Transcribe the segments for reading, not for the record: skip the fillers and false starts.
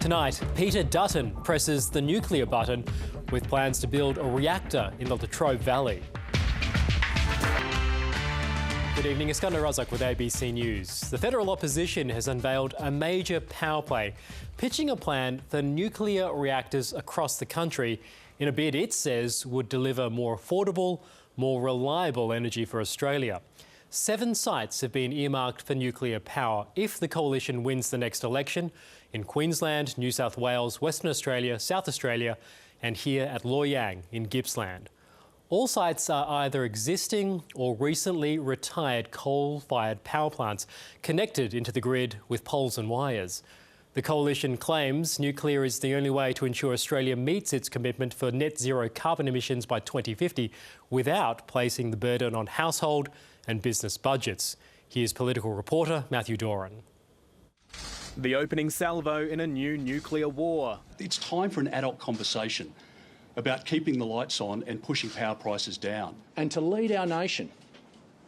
Tonight, Peter Dutton presses the nuclear button with plans to build a reactor in the Latrobe Valley. Good evening, Iskandar Razak with ABC News. The federal opposition has unveiled a major power play, pitching a plan for nuclear reactors across the country in a bid it says would deliver more affordable, more reliable energy for Australia. 7 sites have been earmarked for nuclear power if the coalition wins the next election in Queensland, New South Wales, Western Australia, South Australia and here at Loy Yang in Gippsland. All sites are either existing or recently retired coal-fired power plants connected into the grid with poles and wires. The coalition claims nuclear is the only way to ensure Australia meets its commitment for net zero carbon emissions by 2050 without placing the burden on household and business budgets. Here's political reporter Matthew Doran. The opening salvo in a new nuclear war. It's time for an adult conversation about keeping the lights on and pushing power prices down. And to lead our nation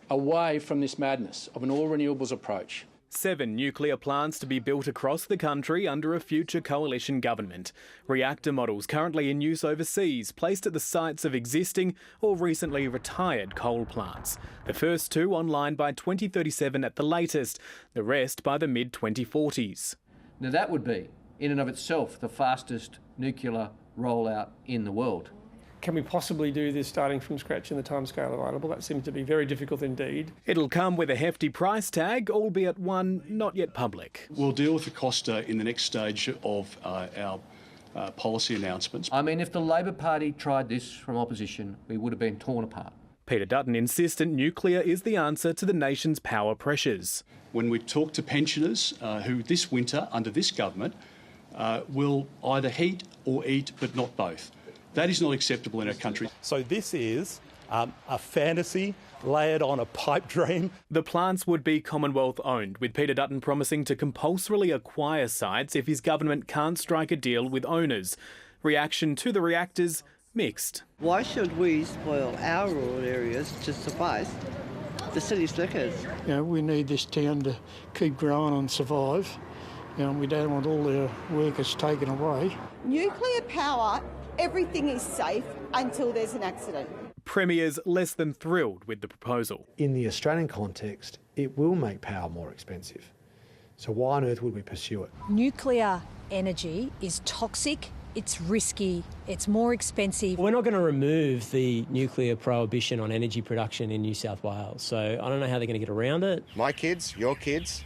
away from this madness of an all-renewables approach. 7 nuclear plants to be built across the country under a future coalition government. Reactor models currently in use overseas, placed at the sites of existing or recently retired coal plants. The first 2 online by 2037 at the latest, the rest by the mid-2040s. Now that would be, in and of itself, the fastest nuclear rollout in the world. Can we possibly do this starting from scratch in the timescale available? That seems to be very difficult indeed. It'll come with a hefty price tag, albeit one not yet public. We'll deal with the cost in the next stage of our policy announcements. I mean, if the Labor Party tried this from opposition, we would have been torn apart. Peter Dutton insistent nuclear is the answer to the nation's power pressures. When we talk to pensioners who this winter, under this government, will either heat or eat, but not both. That is not acceptable in our country. So this is a fantasy layered on a pipe dream. The plants would be Commonwealth owned, with Peter Dutton promising to compulsorily acquire sites if his government can't strike a deal with owners. Reaction to the reactors, mixed. Why should we spoil our rural areas to suffice the city's liquors? You know, we need this town to keep growing and survive. You know, we don't want all our workers taken away. Nuclear power, everything is safe until there's an accident. Premier's less than thrilled with the proposal. In the Australian context, it will make power more expensive. So why on earth would we pursue it? Nuclear energy is toxic, it's risky, it's more expensive. We're not going to remove the nuclear prohibition on energy production in New South Wales, so I don't know how they're going to get around it. My kids, your kids,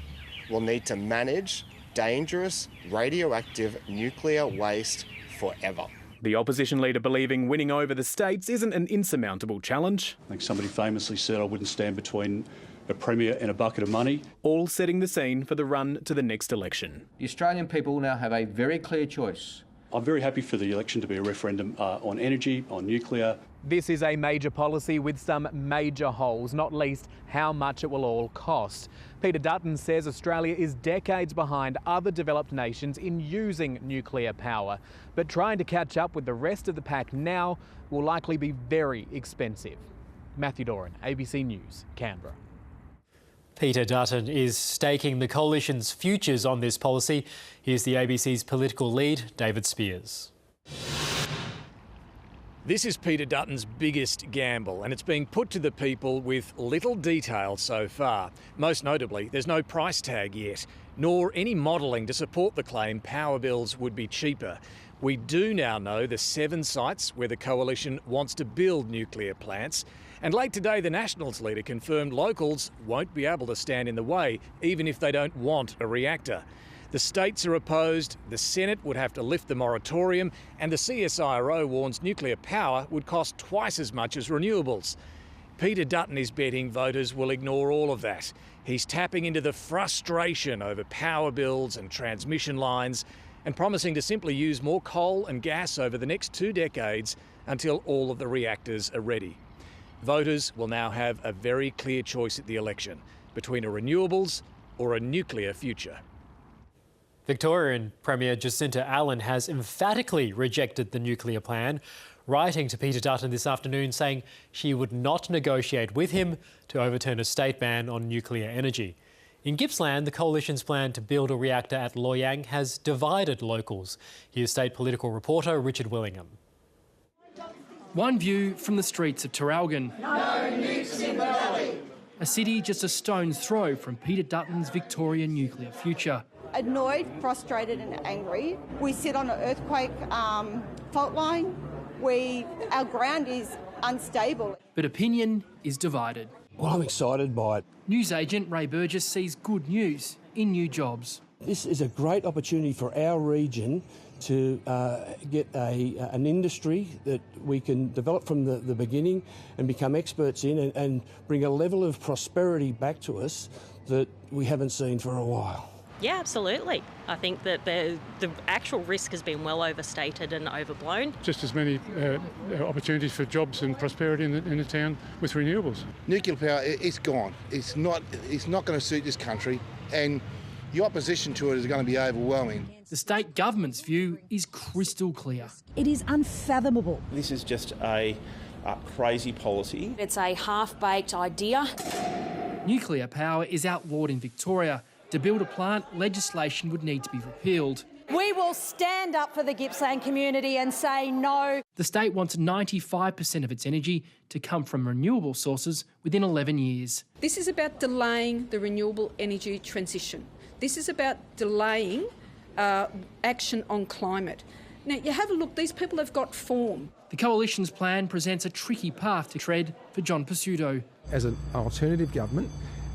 will need to manage dangerous radioactive nuclear waste forever. The opposition leader believing winning over the states isn't an insurmountable challenge. I think somebody famously said I wouldn't stand between a premier and a bucket of money. All setting the scene for the run to the next election. The Australian people now have a very clear choice. I'm very happy for the election to be a referendum on energy, on nuclear. This is a major policy with some major holes, not least how much it will all cost. Peter Dutton says Australia is decades behind other developed nations in using nuclear power, but trying to catch up with the rest of the pack now will likely be very expensive. Matthew Doran, ABC News, Canberra. Peter Dutton is staking the coalition's futures on this policy. Here's the ABC's political lead, David Spears. This is Peter Dutton's biggest gamble, and it's being put to the people with little detail so far. Most notably, there's no price tag yet, nor any modelling to support the claim power bills would be cheaper. We do now know the 7 sites where the coalition wants to build nuclear plants, and late today the Nationals leader confirmed locals won't be able to stand in the way, even if they don't want a reactor. The states are opposed, the Senate would have to lift the moratorium, and the CSIRO warns nuclear power would cost twice as much as renewables. Peter Dutton is betting voters will ignore all of that. He's tapping into the frustration over power bills and transmission lines and promising to simply use more coal and gas over the next 2 decades until all of the reactors are ready. Voters will now have a very clear choice at the election between a renewables or a nuclear future. Victorian Premier Jacinta Allen has emphatically rejected the nuclear plan, writing to Peter Dutton this afternoon saying she would not negotiate with him to overturn a state ban on nuclear energy. In Gippsland, the Coalition's plan to build a reactor at Loy Yang has divided locals. Here's state political reporter Richard Willingham. One view from the streets of Traralgon. No nukes in the valley. A city just a stone's throw from Peter Dutton's Victorian nuclear future. Annoyed, frustrated and angry. We sit on an earthquake fault line. Our ground is unstable. But opinion is divided. Well, I'm excited by it. Newsagent Ray Burgess sees good news in new jobs. This is a great opportunity for our region to get an industry that we can develop from the beginning and become experts in and bring a level of prosperity back to us that we haven't seen for a while. Yeah, absolutely. I think that the actual risk has been well overstated and overblown. Just as many opportunities for jobs and prosperity in the town with renewables. Nuclear power, it's gone. It's not going to suit this country, and the opposition to it is going to be overwhelming. The state government's view is crystal clear. It is unfathomable. This is just a crazy policy. It's a half-baked idea. Nuclear power is outlawed in Victoria. To build a plant, legislation would need to be repealed. We will stand up for the Gippsland community and say no. The state wants 95% of its energy to come from renewable sources within 11 years. This is about delaying the renewable energy transition. This is about delaying action on climate. Now, you have a look, these people have got form. The Coalition's plan presents a tricky path to tread for John Pesutto. As an alternative government,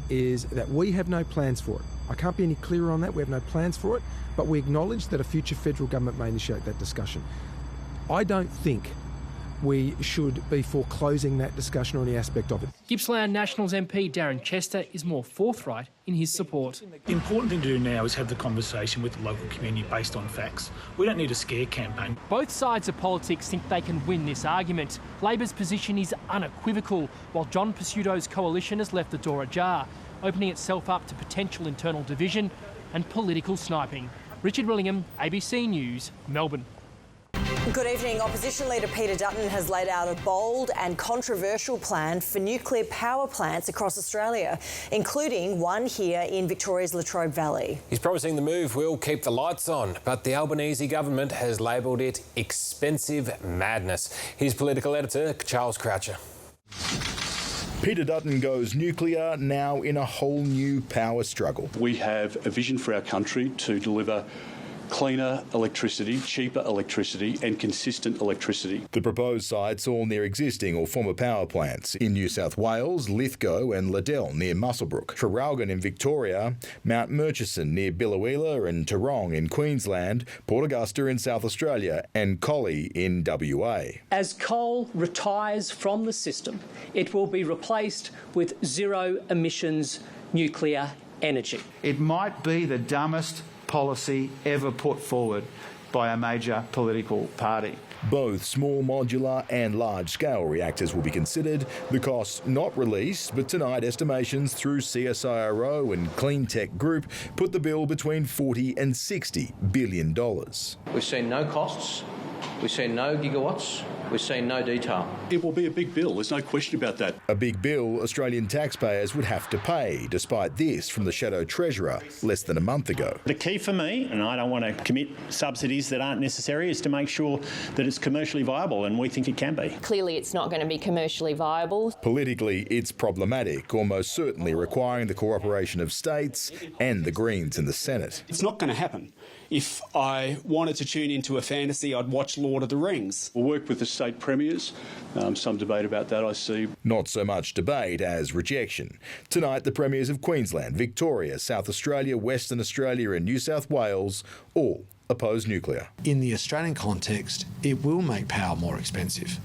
is that we have no plans for it. I can't be any clearer on that. We have no plans for it, but we acknowledge that a future federal government may initiate that discussion. I don't think we should be foreclosing that discussion or any aspect of it. Gippsland Nationals MP Darren Chester is more forthright in his support. The important thing to do now is have the conversation with the local community based on facts. We don't need a scare campaign. Both sides of politics think they can win this argument. Labor's position is unequivocal, while John Pesutto's coalition has left the door ajar, opening itself up to potential internal division and political sniping. Richard Willingham, ABC News, Melbourne. Good evening. Opposition leader Peter Dutton has laid out a bold and controversial plan for nuclear power plants across Australia, including one here in Victoria's Latrobe Valley. He's promising the move will keep the lights on, but the Albanese government has labelled it expensive madness. Here's political editor Charles Croucher. Peter Dutton goes nuclear, now in a whole new power struggle. We have a vision for our country to deliver cleaner electricity, cheaper electricity and consistent electricity. The proposed sites all near existing or former power plants in New South Wales, Lithgow and Liddell near Muswellbrook, Traralgon in Victoria, Mount Murchison near Biloela and Tarong in Queensland, Port Augusta in South Australia and Collie in WA. As coal retires from the system, it will be replaced with zero emissions nuclear energy. It might be the dumbest policy ever put forward by a major political party. Both small modular and large-scale reactors will be considered. The costs not released, but tonight estimations through CSIRO and Cleantech Group put the bill between $40 and $60 billion. We've seen no costs, we've seen no gigawatts, we've seen no detail. It will be a big bill, there's no question about that. A big bill Australian taxpayers would have to pay, despite this from the Shadow Treasurer less than a month ago. The key for me, and I don't want to commit subsidies that aren't necessary, is to make sure that it's commercially viable, and we think it can be. Clearly it's not going to be commercially viable. Politically, it's problematic, almost certainly requiring the cooperation of states and the Greens in the Senate. It's not going to happen. If I wanted to tune into a fantasy, I'd watch Lord of the Rings. We'll work with the state premiers. Some debate about that, I see. Not so much debate as rejection. Tonight, the premiers of Queensland, Victoria, South Australia, Western Australia and New South Wales all oppose nuclear. In the Australian context, it will make power more expensive.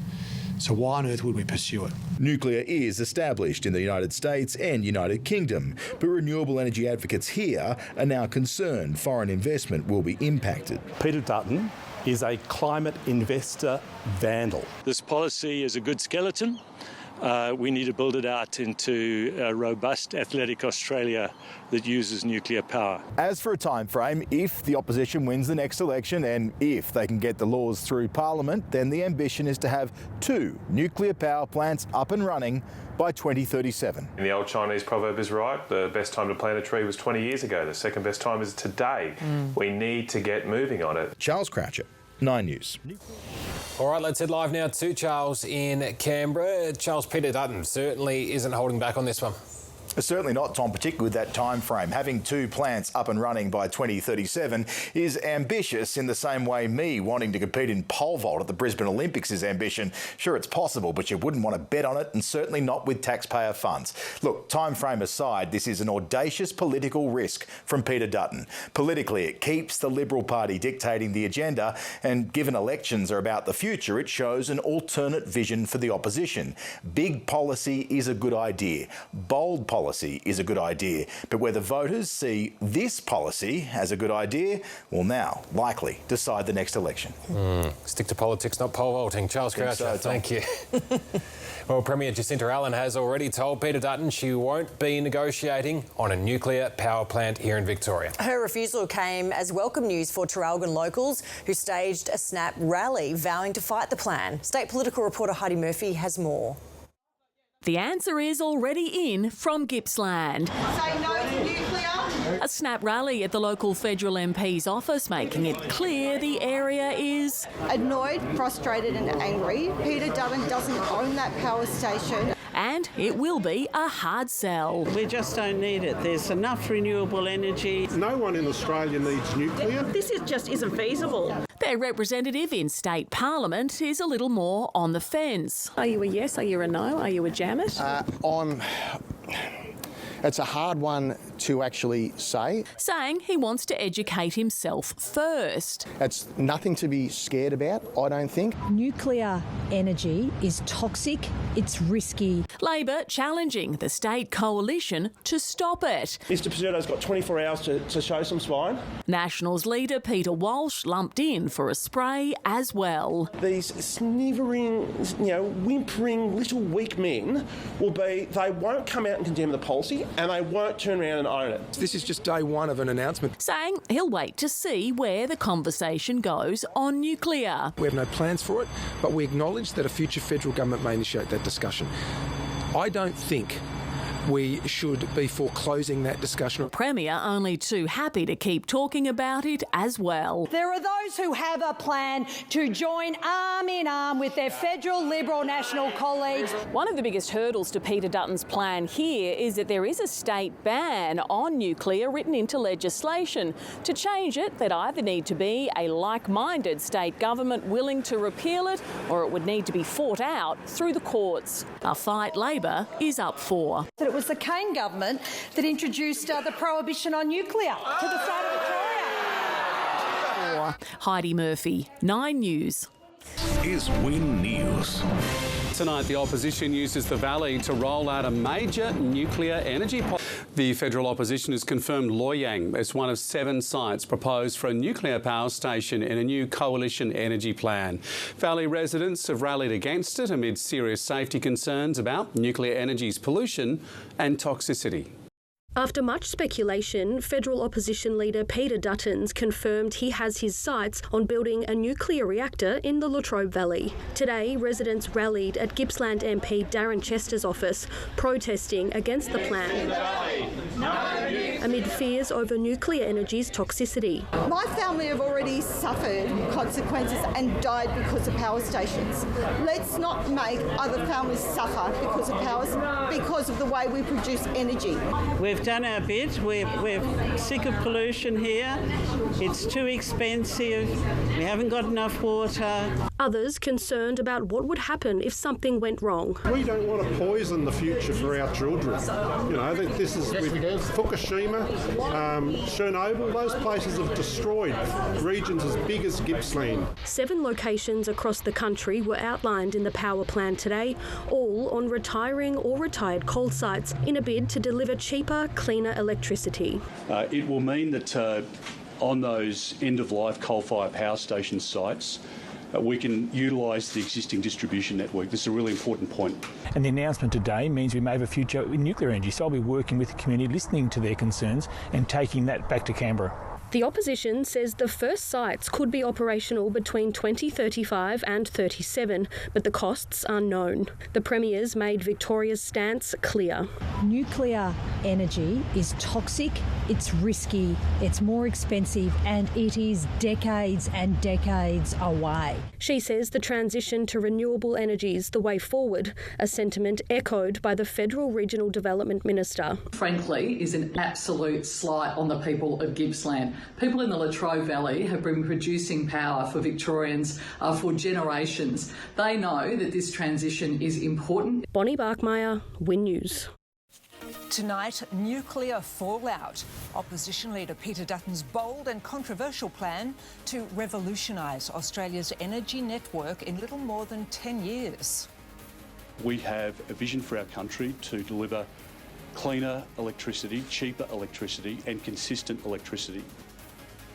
So why on earth would we pursue it? Nuclear is established in the United States and United Kingdom, but renewable energy advocates here are now concerned foreign investment will be impacted. Peter Dutton is a climate investor vandal. This policy is a good skeleton, we need to build it out into a robust, athletic Australia that uses nuclear power. As for a time frame, if the opposition wins the next election and if they can get the laws through Parliament, then the ambition is to have 2 nuclear power plants up and running by 2037. And the old Chinese proverb is right. The best time to plant a tree was 20 years ago. The second best time is today. We need to get moving on it. Charles Croucher, 9 News. All right, let's head live now to Charles in Canberra. Charles, Peter Dutton certainly isn't holding back on this one. Certainly not, Tom, particularly with that time frame. Having 2 plants up and running by 2037 is ambitious in the same way me wanting to compete in pole vault at the Brisbane Olympics is ambition. Sure, it's possible, but you wouldn't want to bet on it, and certainly not with taxpayer funds. Look, time frame aside, this is an audacious political risk from Peter Dutton. Politically, it keeps the Liberal Party dictating the agenda, and given elections are about the future, it shows an alternate vision for the opposition. Big policy is a good idea. Bold policy is a good idea, but whether voters see this policy as a good idea will now likely decide the next election. Stick to politics, not pole vaulting. Charles Croucher, thank you. Well, Premier Jacinta Allen has already told Peter Dutton she won't be negotiating on a nuclear power plant here in Victoria. Her refusal came as welcome news for Traralgon locals who staged a snap rally vowing to fight the plan. State political reporter Heidi Murphy has more. The answer is already in from Gippsland. Say no to nuclear. A snap rally at the local federal MP's office, making it clear the area is annoyed, frustrated and angry. Peter Dutton doesn't own that power station. And it will be a hard sell. We just don't need it. There's enough renewable energy. No one in Australia needs nuclear. This just isn't feasible. Their representative in state parliament is a little more on the fence. Are you a yes? Are you a no? Are you a jam it? It's a hard one to actually say. Saying he wants to educate himself first. It's nothing to be scared about, I don't think. Nuclear energy is toxic, it's risky. Labor challenging the state coalition to stop it. Mr Pizzuto's got 24 hours to show some spine. Nationals leader Peter Walsh lumped in for a spray as well. These snivering, whimpering little weak men they won't come out and condemn the policy, and they won't turn around and own it. This is just day one of an announcement. Saying he'll wait to see where the conversation goes on nuclear. We have no plans for it, but we acknowledge that a future federal government may initiate that discussion. I don't think we should be foreclosing that discussion. Premier only too happy to keep talking about it as well. There are those who have a plan to join arm in arm with their federal Liberal National colleagues. One of the biggest hurdles to Peter Dutton's plan here is that there is a state ban on nuclear written into legislation. To change it, there'd either need to be a like-minded state government willing to repeal it, or it would need to be fought out through the courts. A fight Labor is up for. It was the Kane government that introduced the prohibition on nuclear to the state of Victoria. Heidi Murphy, 9 News. Is Win News. Tonight, the opposition uses the Valley to roll out a major nuclear energy policy. The federal opposition has confirmed Loy Yang as one of 7 sites proposed for a nuclear power station in a new coalition energy plan. Valley residents have rallied against it amid serious safety concerns about nuclear energy's pollution and toxicity. After much speculation, federal opposition leader Peter Dutton's confirmed he has his sights on building a nuclear reactor in the Latrobe Valley. Today, residents rallied at Gippsland MP Darren Chester's office, protesting against the plan, amid fears over nuclear energy's toxicity. My family have already suffered consequences and died because of power stations. Let's not make other families suffer because of the way we produce energy. We've done our bit. We're sick of pollution here. It's too expensive. We haven't got enough water. Others concerned about what would happen if something went wrong. We don't want to poison the future for our children. This is with Fukushima, Chernobyl, those places have destroyed regions as big as Gippsland. 7 locations across the country were outlined in the power plan today, all on retiring or retired coal sites in a bid to deliver cheaper, cleaner electricity. It will mean that on those end-of-life coal-fired power station sites, we can utilise the existing distribution network. This is a really important point. And the announcement today means we may have a future in nuclear energy. So I'll be working with the community, listening to their concerns and taking that back to Canberra. The opposition says the first sites could be operational between 2035 and 37, but the costs are known. The Premier's made Victoria's stance clear. Nuclear energy is toxic, it's risky, it's more expensive, and it is decades and decades away. She says the transition to renewable energy is the way forward, a sentiment echoed by the Federal Regional Development Minister. Frankly, is an absolute slight on the people of Gippsland. People in the Latrobe Valley have been producing power for Victorians for generations. They know that this transition is important. Bonnie Barkmeyer, Win News. Tonight, nuclear fallout. Opposition leader Peter Dutton's bold and controversial plan to revolutionise Australia's energy network in little more than 10 years. We have a vision for our country to deliver cleaner electricity, cheaper electricity and consistent electricity.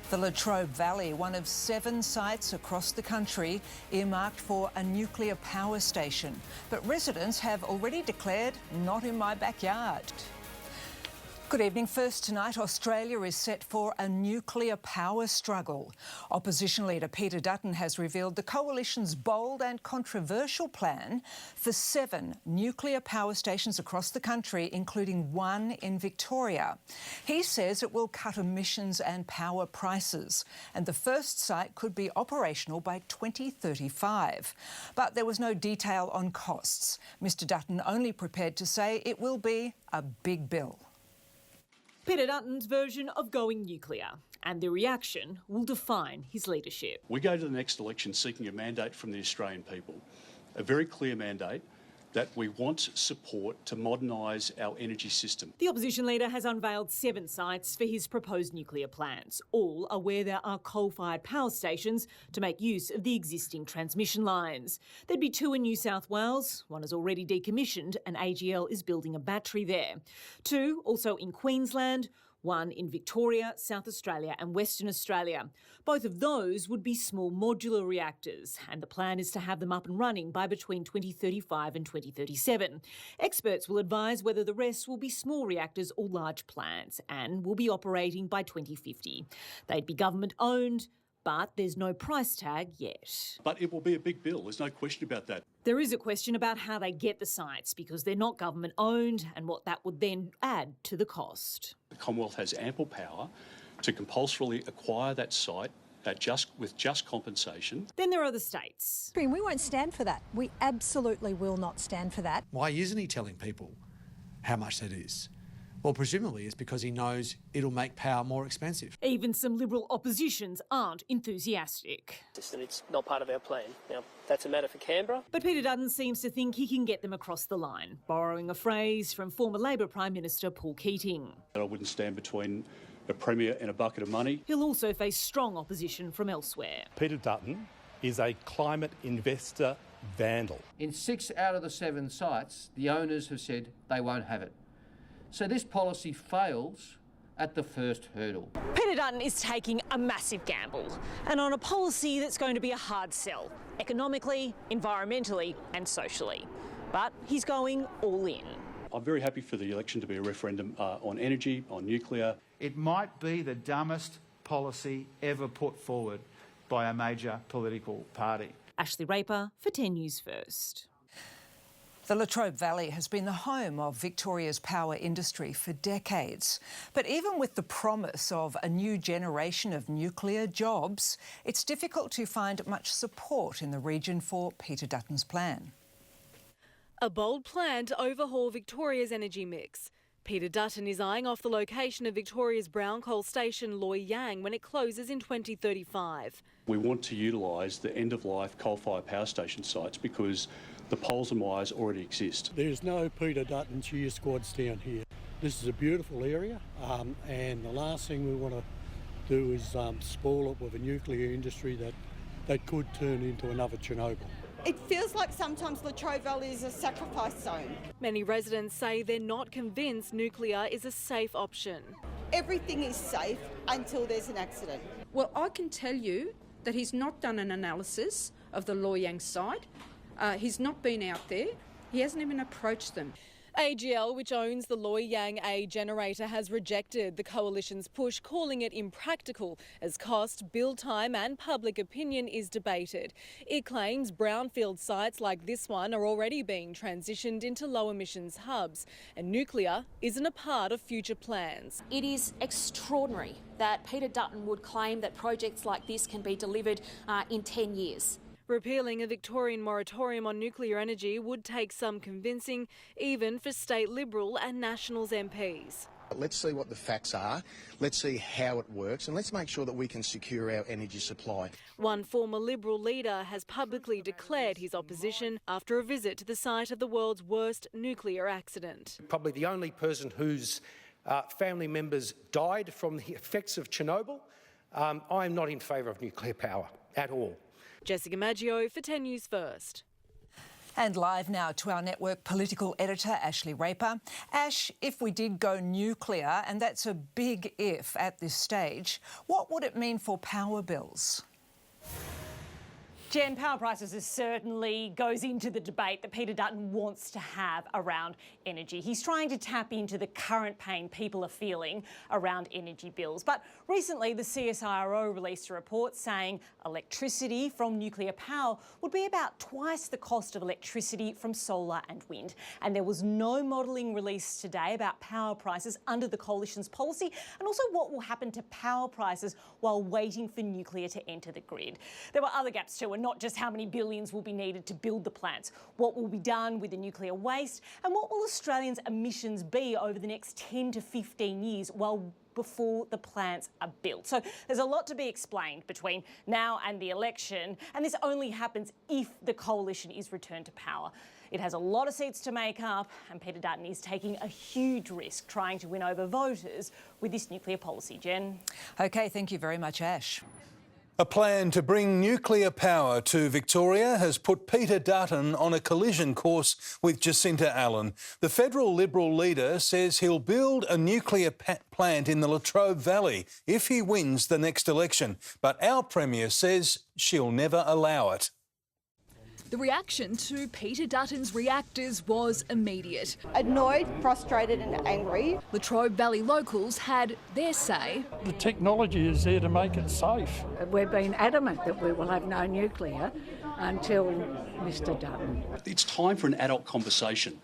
The Latrobe Valley, one of 7 sites across the country earmarked for a nuclear power station. But residents have already declared, not in my backyard. Good evening. First tonight, Australia is set for a nuclear power struggle. Opposition leader Peter Dutton has revealed the coalition's bold and controversial plan for 7 nuclear power stations across the country, including 1 in Victoria. He says it will cut emissions and power prices, and the first site could be operational by 2035. But there was no detail on costs. Mr Dutton only prepared to say it will be a big bill. Peter Dutton's version of going nuclear, and the reaction will define his leadership. We go to the next election seeking a mandate from the Australian people, a very clear mandate that we want support to modernise our energy system. The opposition leader has unveiled 7 sites for his proposed nuclear plans. All are where there are coal-fired power stations to make use of the existing transmission lines. There'd be 2 in New South Wales. 1 is already decommissioned and AGL is building a battery there. 2 also in Queensland, 1 in Victoria, South Australia and Western Australia. Both of those would be small modular reactors, and the plan is to have them up and running by between 2035 and 2037. Experts will advise whether the rest will be small reactors or large plants and will be operating by 2050. They'd be government-owned, but there's no price tag yet. But it will be a big bill, there's no question about that. There is a question about how they get the sites because they're not government-owned and what that would then add to the cost. The Commonwealth has ample power to compulsorily acquire that site with just compensation. Then there are the states. We won't stand for that. We absolutely will not stand for that. Why isn't he telling people how much that is? Well, presumably it's because he knows it'll make power more expensive. Even some Liberal oppositions aren't enthusiastic. It's not part of our plan. Now, that's a matter for Canberra. But Peter Dutton seems to think he can get them across the line, borrowing a phrase from former Labor Prime Minister Paul Keating. I wouldn't stand between a Premier and a bucket of money. He'll also face strong opposition from elsewhere. Peter Dutton is a climate investor vandal. In 6 out of the 7 sites, the owners have said they won't have it. So this policy fails at the first hurdle. Peter Dutton is taking a massive gamble and on a policy that's going to be a hard sell, economically, environmentally and socially. But he's going all in. I'm very happy for the election to be a referendum on energy, on nuclear. It might be the dumbest policy ever put forward by a major political party. Ashley Raper for 10 News First. The Latrobe Valley has been the home of Victoria's power industry for decades. But even with the promise of a new generation of nuclear jobs, it's difficult to find much support in the region for Peter Dutton's plan. A bold plan to overhaul Victoria's energy mix. Peter Dutton is eyeing off the location of Victoria's brown coal station Loy Yang when it closes in 2035. We want to utilise the end-of-life coal-fired power station sites because the poles and wires already exist. There's no Peter Dutton cheer squads down here. This is a beautiful area and the last thing we want to do is spoil it with a nuclear industry that could turn into another Chernobyl. It feels like sometimes Latrobe Valley is a sacrifice zone. Many residents say they're not convinced nuclear is a safe option. Everything is safe until there's an accident. Well, I can tell you that he's not done an analysis of the Loy Yang site. He's not been out there. He hasn't even approached them. AGL, which owns the Loy Yang A generator, has rejected the coalition's push, calling it impractical as cost, build time and public opinion is debated. It claims brownfield sites like this one are already being transitioned into low emissions hubs, and nuclear isn't a part of future plans. It is extraordinary that Peter Dutton would claim that projects like this can be delivered in 10 years. Repealing a Victorian moratorium on nuclear energy would take some convincing, even for state Liberal and Nationals MPs. Let's see what the facts are, let's see how it works, and let's make sure that we can secure our energy supply. One former Liberal leader has publicly declared his opposition after a visit to the site of the world's worst nuclear accident. Probably the only person whose family members died from the effects of Chernobyl. I am not in favour of nuclear power at all. Jessica Maggio for 10 News First. And live now to our network political editor, Ashley Raper. Ash, if we did go nuclear, and that's a big if at this stage, what would it mean for power bills? Jen, power prices certainly goes into the debate that Peter Dutton wants to have around energy. He's trying to tap into the current pain people are feeling around energy bills. But recently, the CSIRO released a report saying electricity from nuclear power would be about twice the cost of electricity from solar and wind. And there was no modelling released today about power prices under the coalition's policy, and also what will happen to power prices while waiting for nuclear to enter the grid. There were other gaps too, and not just how many billions will be needed to build the plants, what will be done with the nuclear waste, and what will Australians' emissions be over the next 10 to 15 years before the plants are built. So there's a lot to be explained between now and the election, and this only happens if the coalition is returned to power. It has a lot of seats to make up, and Peter Dutton is taking a huge risk trying to win over voters with this nuclear policy. Jen? OK, thank you very much, Ash. A plan to bring nuclear power to Victoria has put Peter Dutton on a collision course with Jacinta Allen. The federal Liberal leader says he'll build a nuclear plant in the Latrobe Valley if he wins the next election. But our Premier says she'll never allow it. The reaction to Peter Dutton's reactors was immediate. Annoyed, frustrated and angry. Latrobe Valley locals had their say. The technology is there to make it safe. We've been adamant that we will have no nuclear until Mr Dutton. It's time for an adult conversation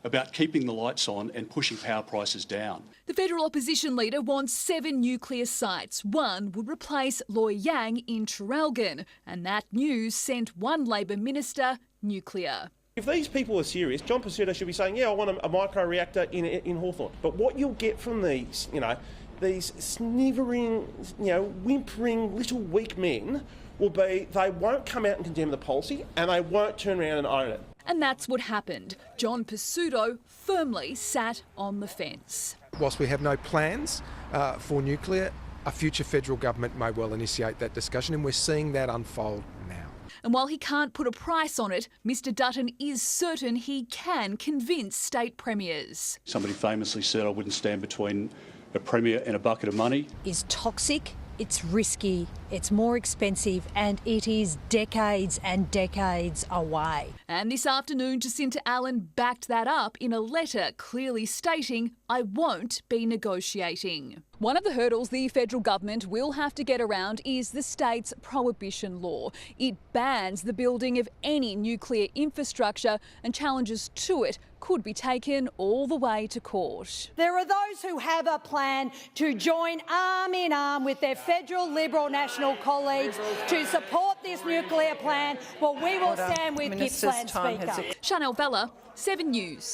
about keeping the lights on and pushing power prices down. The federal opposition leader wants 7 nuclear sites. One would replace Loy Yang in Traralgon, and that news sent one Labor minister nuclear. If these people are serious, John Pesutto should be saying, yeah, I want a micro reactor in Hawthorn. But what you'll get from these, these snivering, whimpering little weak men will be they won't come out and condemn the policy and they won't turn around and own it. And that's what happened. John Pesutto firmly sat on the fence. Whilst we have no plans for nuclear, a future federal government may well initiate that discussion, and we're seeing that unfold now. And while he can't put a price on it, Mr Dutton is certain he can convince state premiers. Somebody famously said I wouldn't stand between a premier and a bucket of money. Is toxic, it's risky, it's more expensive, and it is decades and decades away. And this afternoon, Jacinta Allen backed that up in a letter clearly stating, I won't be negotiating. One of the hurdles the federal government will have to get around is the state's prohibition law. It bans the building of any nuclear infrastructure, and challenges to it could be taken all the way to court. There are those who have a plan to join arm in arm with their federal Liberal National colleagues to support this nuclear plan. Well, we will stand with Gippsland Speaker. Chanel Vella, 7 News.